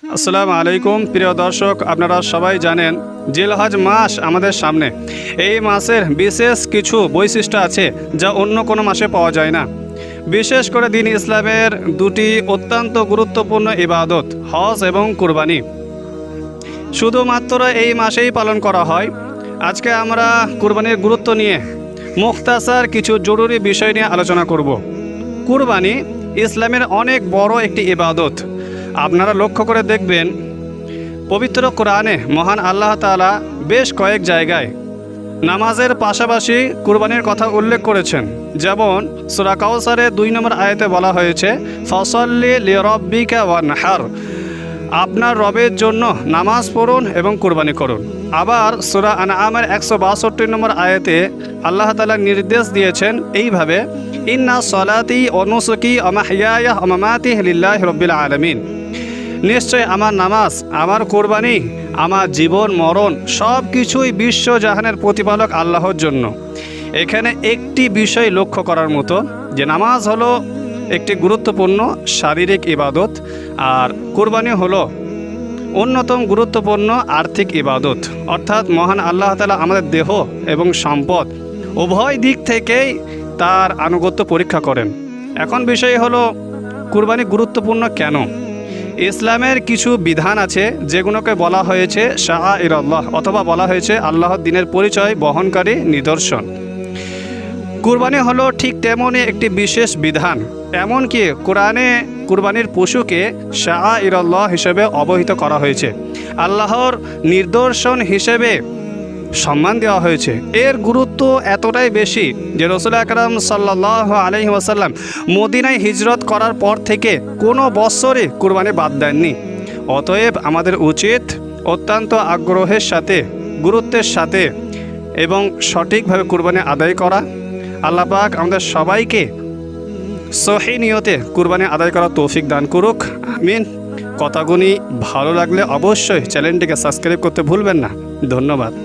আসসালামু আলাইকুম প্রিয় দর্শক, আপনারা সবাই জানেন জিলহজ মাস আমাদের সামনে। এই মাসের বিশেষ কিছু বৈশিষ্ট্য আছে যা অন্য কোনো মাসে পাওয়া যায় না। বিশেষ করে দিন ইসলামের দুটি অত্যন্ত গুরুত্বপূর্ণ ইবাদত, হজ এবং কুরবানি, শুধুমাত্র এই মাসেই পালন করা হয়। আজকে আমরা কুরবানির গুরুত্ব নিয়ে মুখতাসার কিছু জরুরি বিষয় নিয়ে আলোচনা করব। কুরবানি ইসলামের অনেক বড় একটি ইবাদত। আপনারা লক্ষ্য করে দেখবেন, পবিত্র কোরআনে মহান আল্লাহ তাআলা বেশ কয়েক জায়গায় নামাজের পাশাপাশি কুরবানির কথা উল্লেখ করেছেন। যেমন সূরা কাউসারে 2 নম্বর আয়াতে বলা হয়েছে, ফসল্লি লিরাব্বিকা ওয়ানহার, আপনার রবের জন্য নামাজ পড়ুন এবং কুরবানি করুন। আবার সূরা আনআমের 162 নম্বর আয়াতে আল্লাহ তাআলা নির্দেশ দিয়েছেন এইভাবে, ইন্না সলাতি ওয়া নুসুকি ওয়া মাহইয়ায়া ওয়া মামাতি লিল্লাহি রাব্বিল আলামিন, নিশ্চয় আমার নামাজ, আমার কোরবানি, আমার জীবন মরণ সব কিছুই বিশ্বজাহানের প্রতিপালক আল্লাহর জন্য। এখানে একটি বিষয় লক্ষ্য করার মতো যে নামাজ হলো একটি গুরুত্বপূর্ণ শারীরিক ইবাদত, আর কোরবানি হলো অন্যতম গুরুত্বপূর্ণ আর্থিক ইবাদত। অর্থাৎ মহান আল্লাহ তাআলা আমাদের দেহ এবং সম্পদ উভয় দিক থেকেই তার আনুগত্য পরীক্ষা করেন। এখন বিষয় হলো কুরবানি গুরুত্বপূর্ণ কেন। ইসলামের কিছু বিধান আছে যেগুলোকে বলা হয়েছে শাআইরুল্লাহ, অথবা বলা হয়েছে আল্লাহর দ্বীনের পরিচয় বহনকারী নিদর্শন। কুরবানি হলো ঠিক তেমনই একটি বিশেষ বিধান। এমনকি কোরআনে কুরবানির পশুকে শাআইরুল্লাহ হিসেবে অবহিত করা হয়েছে, আল্লাহর নিদর্শন হিসেবে সম্মান দেওয়া হয়েছে। এর গুরুত্ব এতটাই বেশি যে রাসূল আকরাম সাল্লাল্লাহু আলাইহি ওয়াসাল্লাম মদিনায় হিজরত করার পর থেকে কোনো বছরে কুরবানি বাদ দেননি। অতএব আমাদের উচিত অত্যন্ত আগ্রহের সাথে, গুরুত্বের সাথে এবং সঠিকভাবে কুরবানি আদায় করা। আল্লাহ পাক আমাদের সবাইকে সহি নিয়তে কুরবানি আদায় করার তৌফিক দান করুক, আমিন। কথাগুলি ভালো লাগলে অবশ্যই চ্যানেলটিকে সাবস্ক্রাইব করতে ভুলবেন না। ধন্যবাদ।